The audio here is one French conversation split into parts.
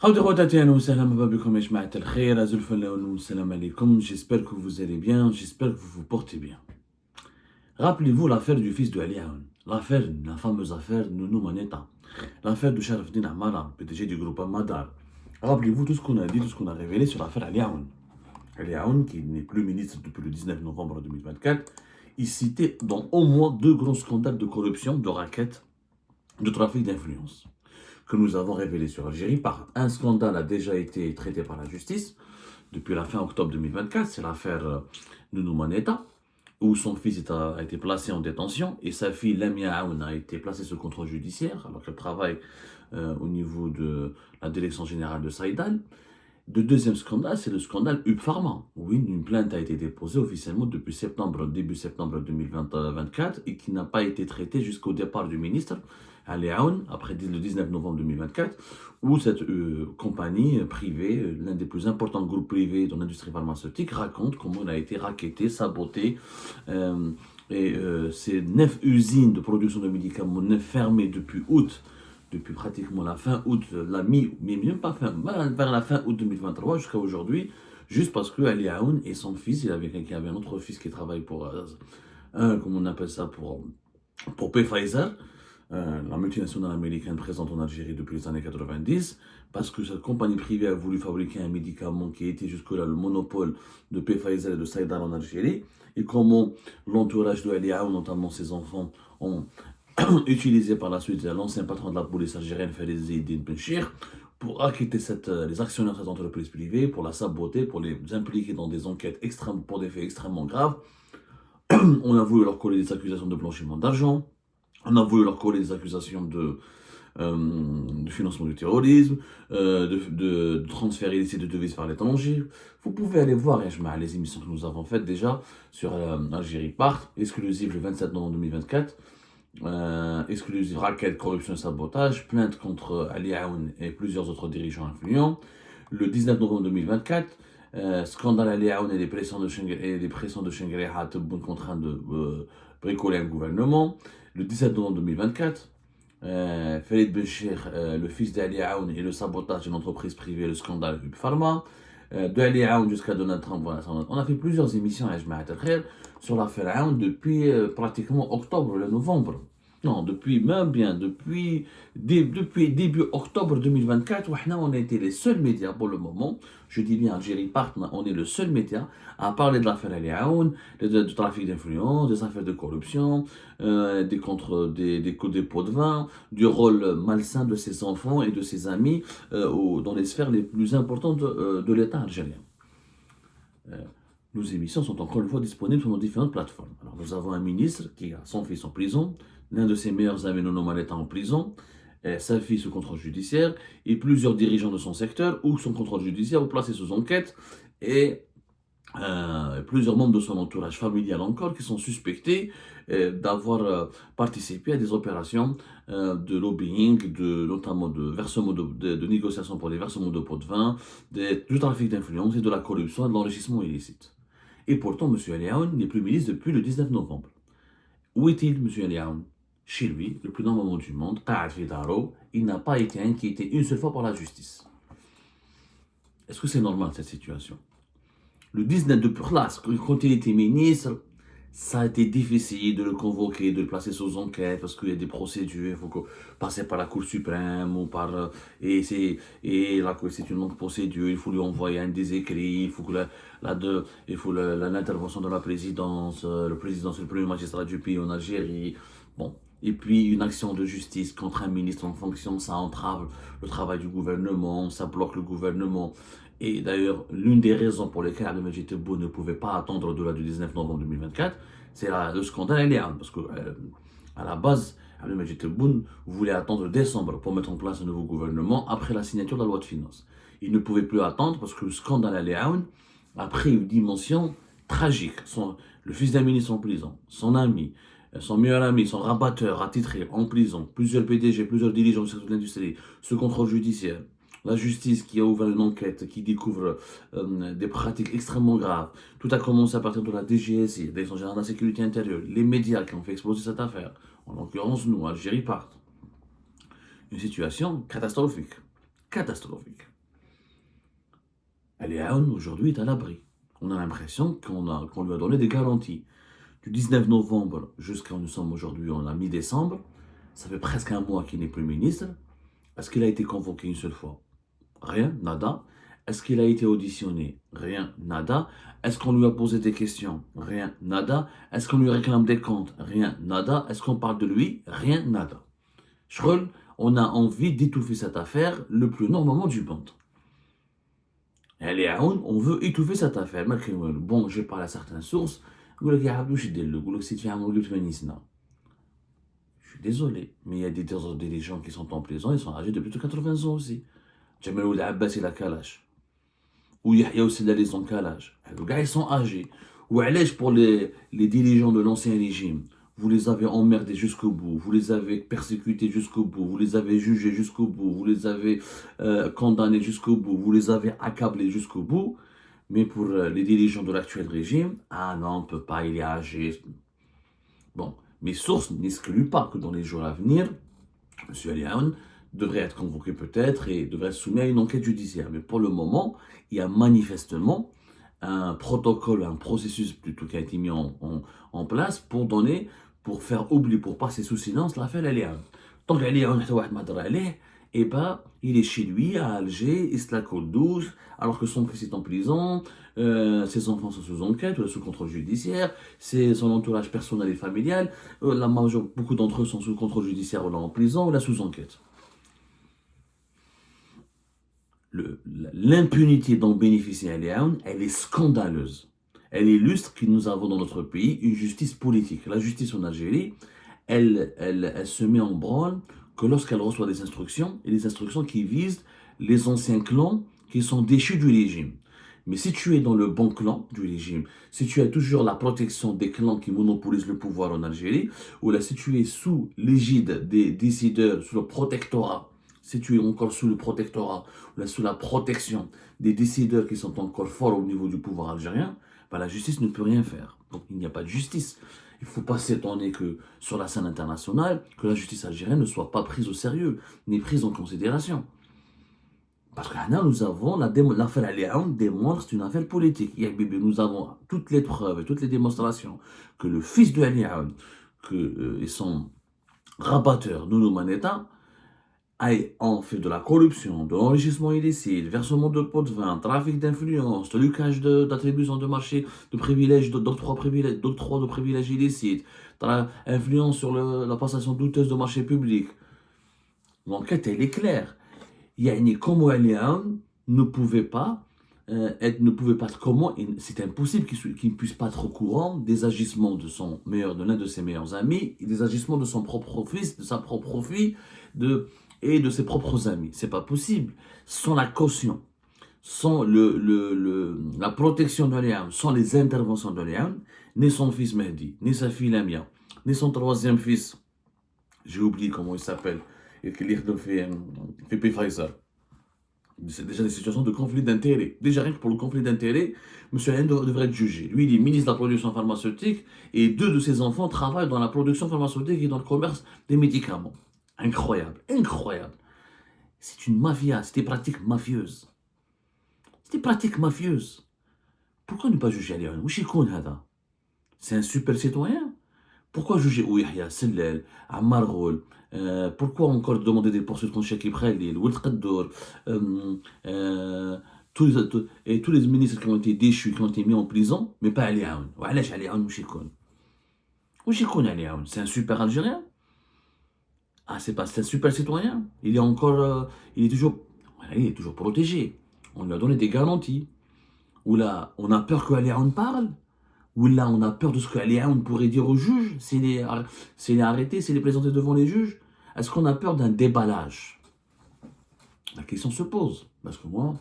J'espère que vous allez bien, j'espère que vous vous portez bien. Rappelez-vous l'affaire du fils de Ali Aoun, la fameuse affaire de Nounou Maneta, l'affaire de Sharafdin Amara, PDG du groupe Amadar. Rappelez-vous tout ce qu'on a dit, tout ce qu'on a révélé sur l'affaire Ali Aoun. Ali Aoun, qui n'est plus ministre depuis le 19 novembre 2024, il citait dans au moins 2 grands scandales de corruption, de raquettes, de trafic d'influence que nous avons révélé sur Algérie. Un scandale a déjà été traité par la justice depuis la fin octobre 2024, c'est l'affaire Nounou Maneta, où son fils a été placé en détention et sa fille Lamia Aoun a été placée sous contrôle judiciaire alors qu'elle travaille au niveau de la direction générale de Saïdan. Le deuxième scandale, c'est le scandale UP Pharma. Oui, une plainte a été déposée officiellement depuis début septembre 2024 et qui n'a pas été traitée jusqu'au départ du ministre Ali Aoun, après le 19 novembre 2024, où cette compagnie privée, l'un des plus importants groupes privés dans l'industrie pharmaceutique, raconte comment elle a été raquettée, sabotée. Ces 9 usines de production de médicaments fermées depuis pratiquement la fin août, mais même pas vers la fin août 2023 jusqu'à aujourd'hui, juste parce que Ali Aoun et son fils, il avait un autre fils qui travaille pour, comment on appelle ça, pour Pfizer, la multinationale américaine présente en Algérie depuis les années 90, parce que cette compagnie privée a voulu fabriquer un médicament qui était jusque-là le monopole de Pfizer et de Saïdan en Algérie, et comment l'entourage de Ali Aoun, notamment ses enfants, ont utilisé par la suite l'ancien patron de la police algérienne, Farizi Benchir, pour acquitter les actionnaires de cette entreprise privée, pour la saboter, pour les impliquer dans des enquêtes pour des faits extrêmement graves. On a voulu leur coller des accusations de blanchiment d'argent, on a voulu leur coller des accusations de financement du terrorisme, de transfert illicite de devises par l'étranger. Vous pouvez aller voir les émissions que nous avons faites déjà sur Algérie Part, exclusive le 27 novembre 2024. Exclusive raquette, corruption et sabotage, plainte contre Ali Aoun et plusieurs autres dirigeants influents. Le 19 novembre 2024, scandale Ali Aoun et les pressions de Shengri Hateboun contraint de bricoler un gouvernement. Le 17 novembre 2024, Farid Benchir, le fils d'Ali Aoun et le sabotage d'une entreprise privée, le scandale UP Pharma. De Ali Aoun jusqu'à Donald Trump, voilà, on a fait plusieurs émissions à Jmaat al-Khair sur l'affaire Aoun depuis pratiquement octobre, le novembre. Non, depuis début octobre 2024, on a été les seuls médias pour le moment, je dis bien Algérie Part, on est le seul média à parler de l'affaire Ali Aoun, du trafic d'influence, des affaires de corruption, des pots de vin, du rôle malsain de ses enfants et de ses amis dans les sphères les plus importantes de l'État algérien. Nos émissions sont encore une fois disponibles sur nos différentes plateformes. Alors, nous avons un ministre qui a son fils en prison, l'un de ses meilleurs amis, Nounou Maneta, en prison, sa fille sous contrôle judiciaire, et plusieurs dirigeants de son secteur ou sous contrôle judiciaire ou placés sous enquête, et plusieurs membres de son entourage familial encore qui sont suspectés d'avoir participé à des opérations de lobbying, notamment de versement de négociations pour les versements de pots de vin, du trafic d'influence et de la corruption et de l'enrichissement illicite. Et pourtant, M. Ali Aoun n'est plus ministre depuis le 19 novembre. Où est-il, M. Ali Aoun? Chez lui, le plus grand moment du monde, il n'a pas été inquiété une seule fois par la justice. Est-ce que c'est normal cette situation? Le 19 de place, quand il était ministre, ça a été difficile de le convoquer, de le placer sous enquête, parce qu'il y a des procédures, il faut passer par la Cour suprême, et c'est une longue procédure, il faut lui envoyer des écrits, il faut l'intervention de la présidence, le président c'est le premier magistrat du pays en Algérie, bon. Et puis une action de justice contre un ministre en fonction, ça entrave le travail du gouvernement, ça bloque le gouvernement. Et d'ailleurs, l'une des raisons pour lesquelles Abdelmajid Tebboune ne pouvait pas attendre au-delà du 19 novembre 2024, c'est le scandale Ali Aoun. Parce qu'à la base, Abdelmajid Tebboune voulait attendre décembre pour mettre en place un nouveau gouvernement après la signature de la loi de finances. Il ne pouvait plus attendre parce que le scandale Ali Aoun a pris une dimension tragique. Le fils d'un ministre en prison, son ami, son meilleur ami, son rabatteur attitré en prison, plusieurs PDG, plusieurs dirigeants du secteur de l'industrie, ce contrôle judiciaire, la justice qui a ouvert une enquête, qui découvre des pratiques extrêmement graves. Tout a commencé à partir de la DGSI, la Direction générale de la sécurité intérieure, les médias qui ont fait exploser cette affaire, en l'occurrence nous, Algérie Part. Une situation catastrophique. catastrophique. Ali Aoun, aujourd'hui, est à l'abri. On a l'impression qu'on lui a donné des garanties. Du 19 novembre jusqu'à, nous sommes aujourd'hui en mi-décembre, ça fait presque un mois qu'il n'est plus ministre. Est-ce qu'il a été convoqué une seule fois? Rien, nada. Est-ce qu'il a été auditionné? Rien, nada. Est-ce qu'on lui a posé des questions? Rien, nada. Est-ce qu'on lui réclame des comptes? Rien, nada. Est-ce qu'on parle de lui? Rien, nada. Schröll, on a envie d'étouffer cette affaire le plus normalement du monde. Elle est on veut étouffer cette affaire. Bon, je parle à certaines sources. Je suis désolé, mais il y a des gens qui sont en prison, ils sont âgés de plus de 80 ans aussi. Jamal Oud Abbas, il a quel âge? Ou Yahya aussi, ils ont quel âge? Les gars, ils sont âgés. Ou allège pour les dirigeants de l'ancien régime. Vous les avez emmerdés jusqu'au bout, vous les avez persécutés jusqu'au bout, vous les avez jugés jusqu'au bout, vous les avez condamnés jusqu'au bout, vous les avez accablés jusqu'au bout. Mais pour les dirigeants de l'actuel régime, ah non, on ne peut pas, il est âgé. Bon, mes sources n'excluent pas que dans les jours à venir, M. Ali Aoun devrait être convoqué peut-être et devrait être soumis à une enquête judiciaire. Mais pour le moment, il y a manifestement un protocole, un processus plutôt qui a été mis en place pour faire oublier, pour passer sous silence l'affaire Ali Aoun. Donc Ali Aoun, et ben, il est chez lui à Alger, il se la colle douce, alors que son fils est en prison, ses enfants sont sous enquête ou sous contrôle judiciaire, son entourage personnel et familial, beaucoup d'entre eux sont sous contrôle judiciaire ou là en prison ou là sous enquête. L'impunité dont bénéficie Ali Aoun, elle est scandaleuse. Elle illustre que nous avons dans notre pays une justice politique. La justice en Algérie, elle se met en branle que lorsqu'elle reçoit des instructions, et des instructions qui visent les anciens clans qui sont déchus du régime. Mais si tu es dans le bon clan du régime, si tu as toujours la protection des clans qui monopolisent le pouvoir en Algérie, ou là si tu es sous l'égide des décideurs, sous le protectorat, si tu es encore sous le protectorat, ou là sous la protection des décideurs qui sont encore forts au niveau du pouvoir algérien, ben la justice ne peut rien faire. Donc il n'y a pas de justice. Il ne faut pas s'étonner que sur la scène internationale, que la justice algérienne ne soit pas prise au sérieux, ni prise en considération. Parce que là, nous avons l'affaire Ali Aoun démontre c'est une affaire politique. Nous avons toutes les preuves et toutes les démonstrations que le fils de Ali Aoun, et son rabatteur Nounou Manetta, ont fait de la corruption, de l'enrichissement illicite, versement de pots de vin, trafic d'influence, trucage d'attribution de marché, de privilèges, d'octroi de privilèges illicites, influence sur la passation douteuse de marché public. L'enquête, elle est claire. Comment Ali Aoun ne pouvait pas c'est impossible qu'il ne puisse pas être au courant des agissements de l'un de ses meilleurs amis, et des agissements de son propre fils, de sa propre fille, et de ses propres amis. C'est pas possible. Sans la caution, sans la protection de Ali Aoun, sans les interventions de Ali Aoun, ni son fils Mehdi, ni sa fille Lamia, ni son troisième fils, j'ai oublié comment il s'appelle, et qu'il fait Faisal. C'est déjà des situations de conflit d'intérêts. Déjà rien que pour le conflit d'intérêts, M. Aoun devrait être jugé. Lui, il est ministre de la production pharmaceutique et 2 de ses enfants travaillent dans la production pharmaceutique et dans le commerce des médicaments. Incroyable, incroyable. C'est une mafia, c'est des pratiques mafieuses. C'est des pratiques mafieuses. Pourquoi ne pas juger Ali Aoun? C'est un super citoyen. Pourquoi juger Ouihya, Sellel, Ammar Ghoul? Pourquoi encore demander des poursuites contre Chekib Khalil, Ould Qaddour, et tous les ministres qui ont été déchus, qui ont été mis en prison, mais pas Ali Aoun? Oualash Ali Aoun Ouchikoun Ali Aoun? C'est un super Algérien? Ah, c'est un super citoyen. Il est toujours protégé. On lui a donné des garanties. Ou là, on a peur que Ali Aoun parle. Ou là, on a peur de ce que Ali Aoun pourrait dire au juge s'il est arrêté, s'il est présenté devant les juges. Est-ce qu'on a peur d'un déballage? La question se pose. Parce que moi,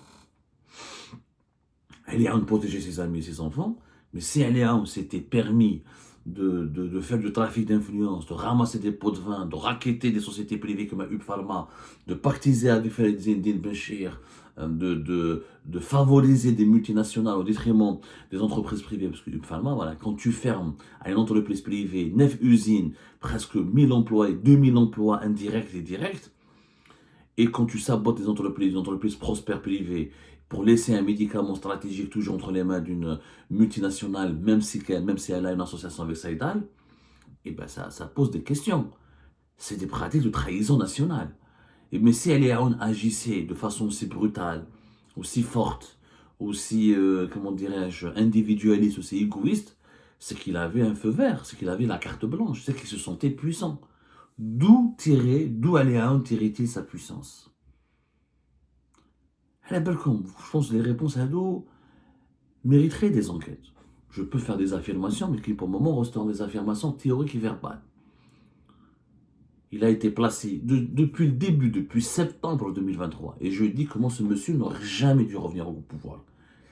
Ali Aoun protégeait ses amis et ses enfants. Mais si Ali Aoun s'était permis de faire du trafic d'influence, de ramasser des pots de vin, de racketter des sociétés privées comme Up Pharma, de pactiser avec Ferdinand Benchir, de favoriser des multinationales au détriment des entreprises privées, parce que Up Pharma, voilà, quand tu fermes à une entreprise privée 9 usines, presque 1000 emplois et 2000 emplois indirects et directs, Et quand tu sabotes les entreprises prospères privées, pour laisser un médicament stratégique toujours entre les mains d'une multinationale, même si elle a une association avec Saïdal, et ben ça pose des questions. C'est des pratiques de trahison nationale. Mais si Eliaoun agissait de façon aussi brutale, aussi forte, aussi, comment dirais-je, individualiste, aussi égoïste, c'est qu'il avait un feu vert, c'est qu'il avait la carte blanche, c'est qu'il se sentait puissant. D'où Eliaoun tirait-il sa puissance? Je pense que les réponses à dos mériteraient des enquêtes. Je peux faire des affirmations, mais qui pour le moment resteront des affirmations théoriques et verbales. Il a été placé depuis le début, depuis septembre 2023. Et je dis comment ce monsieur n'aurait jamais dû revenir au pouvoir.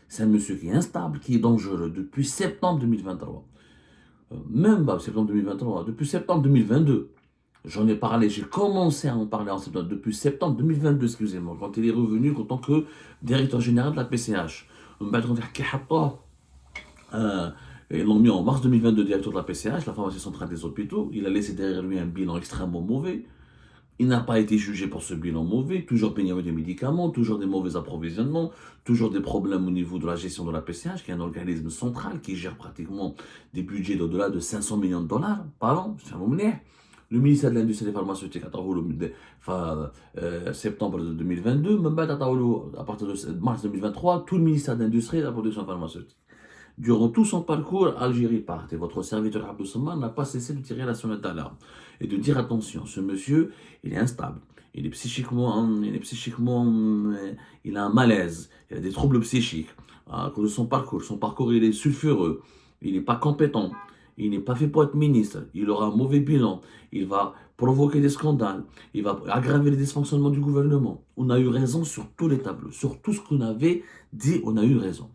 C'est un monsieur qui est instable, qui est dangereux depuis septembre 2023. Septembre 2023, depuis septembre 2022. J'en ai parlé, j'ai commencé à en parler en septembre, depuis septembre 2022, excusez-moi, quand il est revenu en tant que directeur général de la PCH. Ils l'ont mis en mars 2022 directeur de la PCH, la pharmacie centrale des hôpitaux. Il a laissé derrière lui un bilan extrêmement mauvais. Il n'a pas été jugé pour ce bilan mauvais, toujours pénurie de médicaments, toujours des mauvais approvisionnements, toujours des problèmes au niveau de la gestion de la PCH, qui est un organisme central qui gère pratiquement des budgets d'au-delà de 500 millions de dollars par an. Le ministère de l'Industrie et des pharmaceutiques a septembre 2022, à partir de mars 2023, tout le ministère de l'Industrie et de la production pharmaceutique. Durant tout son parcours, Algérie part. Et votre serviteur Abdou Samman n'a pas cessé de tirer la sonnette d'alarme et de dire attention, ce monsieur, il est instable. Il est psychiquement, il a un malaise, il a des troubles psychiques. À cause de son parcours, il est sulfureux, il n'est pas compétent, il n'est pas fait pour être ministre, il aura un mauvais bilan, il va provoquer des scandales, il va aggraver les dysfonctionnements du gouvernement. On a eu raison sur tous les tableaux, sur tout ce qu'on avait dit, on a eu raison.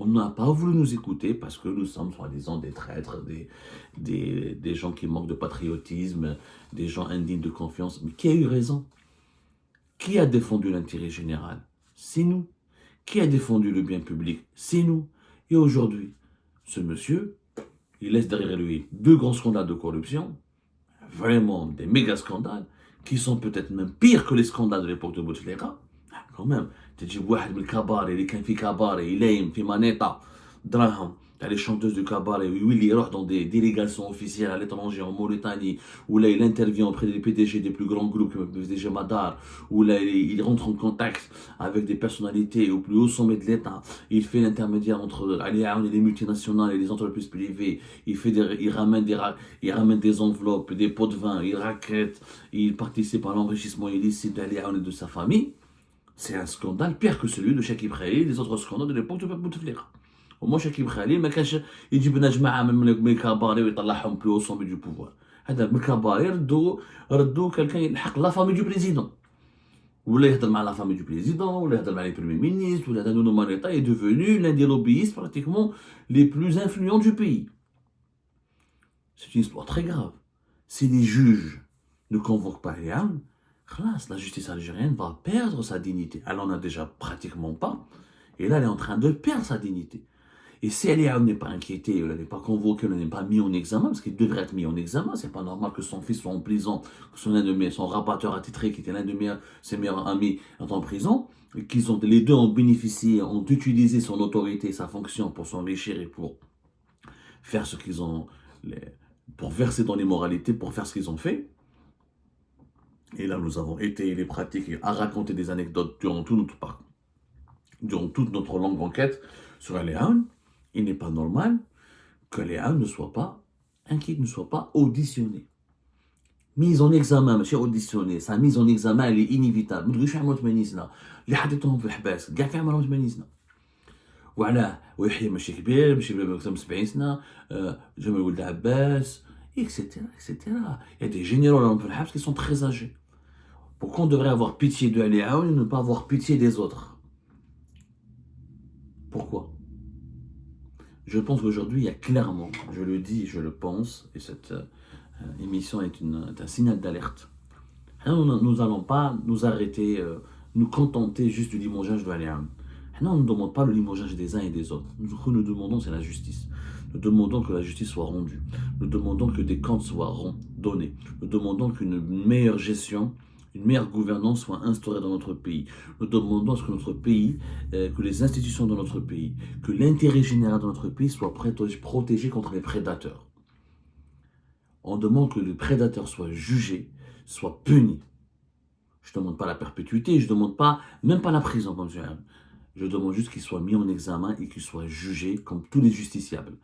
On n'a pas voulu nous écouter parce que nous sommes soi-disant des traîtres, des gens qui manquent de patriotisme, des gens indignes de confiance. Mais qui a eu raison? Qui a défendu l'intérêt général? C'est nous. Qui a défendu le bien public? C'est nous. Et aujourd'hui, ce monsieur, il laisse derrière lui 2 grands scandales de corruption, vraiment des méga scandales, qui sont peut-être même pires que les scandales de l'époque de Bouteflika. Quand même, تجيب واحد من الكباري اللي كان في كباري يلايم في مانيطا دراهم تاع les chanteuses de cabaret ويولي يروح dans des délégations officielles à l'étranger en Mauritanie où là il intervient auprès des PDG des plus grands groupes comme le PDG Madar où là il rentre en contact avec des personnalités au plus haut sommet de l'État, il fait l'intermédiaire entre Aliaoun et les multinationales et les entreprises privées, il ramène des enveloppes, des pots de vin, il raquette, il participe à l'enrichissement illicite d'Aliaoun et de sa famille. C'est un scandale pire que celui de Chakib Khalil et des autres scandales de l'époque de Bouteflika. Au moins Chakib Khalil ما كانش يجيب لنا جماعه من الكباري ويطلعهم بلو او سومي دو بوفوار. هذا من الكباري ردوا كان يلحق لا فامي دو بريزيدون. ولا يهضر مع لا فامي دو بريزيدون ولا يهضر مع لي بريمي مينيستر ولا هذا نونو مانيطا est devenu l'un des lobbyistes pratiquement les plus influents du pays. C'est une histoire très grave. Si les juges ne convoquent pas les armes, la justice algérienne va perdre sa dignité. Elle n'en a déjà pratiquement pas. Et là, elle est en train de perdre sa dignité. Et si elle n'est pas inquiétée, elle n'est pas convoquée, elle n'est pas mise en examen, parce qu'il devrait être mis en examen, c'est pas normal que son fils soit en prison, que son rabatteur attitré, qui était l'un de ses meilleurs amis, est en prison, et les deux ont bénéficié, ont utilisé son autorité, sa fonction pour s'enrichir et pour faire ce qu'ils ont, pour verser dans l'immoralité, pour faire ce qu'ils ont fait. Et là, nous avons étayé les pratiques à raconter des anecdotes durant toute notre longue enquête sur Aliaoun. Il n'est pas normal que Aliaoun ne soit pas inquiet, ne soit pas auditionné. Mise en examen, ماشي auditionné. Sa mise en examen, elle est inévitable. ما تقولش عمرهم 80 سنة. اللي حطيتهم في الحباس كاع في عمرهم 80 سنة. وعلاه ويحيى ماشي كبير، ماشي بلا 70 سنة، جمال ولد عباس. Etc., etc. Il y a des généraux dans le Habs qui sont très âgés. Pourquoi on devrait avoir pitié de Aliaoun et ne pas avoir pitié des autres? Pourquoi? Je pense qu'aujourd'hui, il y a clairement, je le dis, je le pense, et cette émission est un signal d'alerte. Nous n'allons pas nous arrêter, nous contenter juste du limogeage de Aliaoun. On ne demande pas le limogeage des uns et des autres. Ce que nous demandons, c'est la justice. Nous demandons que la justice soit rendue. Nous demandons que des comptes soient donnés. Nous demandons qu'une meilleure gestion une meilleure gouvernance soit instaurée dans notre pays. Nous demandons à ce que notre pays, que les institutions de notre pays, que l'intérêt général de notre pays soit protégé contre les prédateurs. On demande que les prédateurs soient jugés, soient punis. Je ne demande pas la perpétuité, je ne demande pas, même pas la prison comme je dis. Je demande juste qu'ils soient mis en examen et qu'ils soient jugés comme tous les justiciables.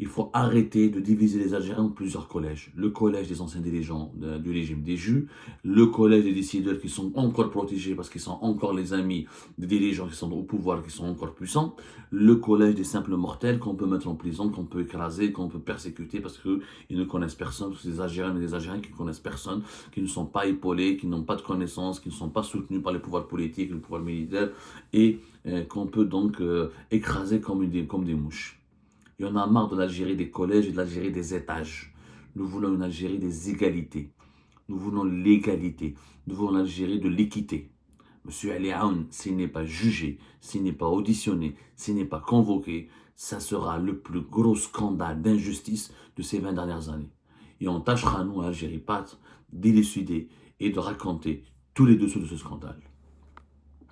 Il faut arrêter de diviser les Algériens en plusieurs collèges. Le collège des anciens dirigeants du régime des Jus, le collège des décideurs qui sont encore protégés parce qu'ils sont encore les amis des dirigeants qui sont au pouvoir, qui sont encore puissants, le collège des simples mortels qu'on peut mettre en prison, qu'on peut écraser, qu'on peut persécuter parce qu'ils ne connaissent personne, parce que des Algériens et des Algériens qui ne connaissent personne, qui ne sont pas épaulés, qui n'ont pas de connaissances, qui ne sont pas soutenus par les pouvoirs politiques, le pouvoir militaire, et qu'on peut donc écraser comme des mouches. Et on a marre de l'Algérie des collèges et de l'Algérie des étages. Nous voulons une Algérie des égalités. Nous voulons l'égalité. Nous voulons l'Algérie de l'équité. Monsieur Ali Aoun, s'il n'est pas jugé, s'il n'est pas auditionné, s'il n'est pas convoqué, ça sera le plus gros scandale d'injustice de ces 20 dernières années. Et on tâchera, nous, à Algérie Pat, d'élucider et de raconter tous les dessous de ce scandale.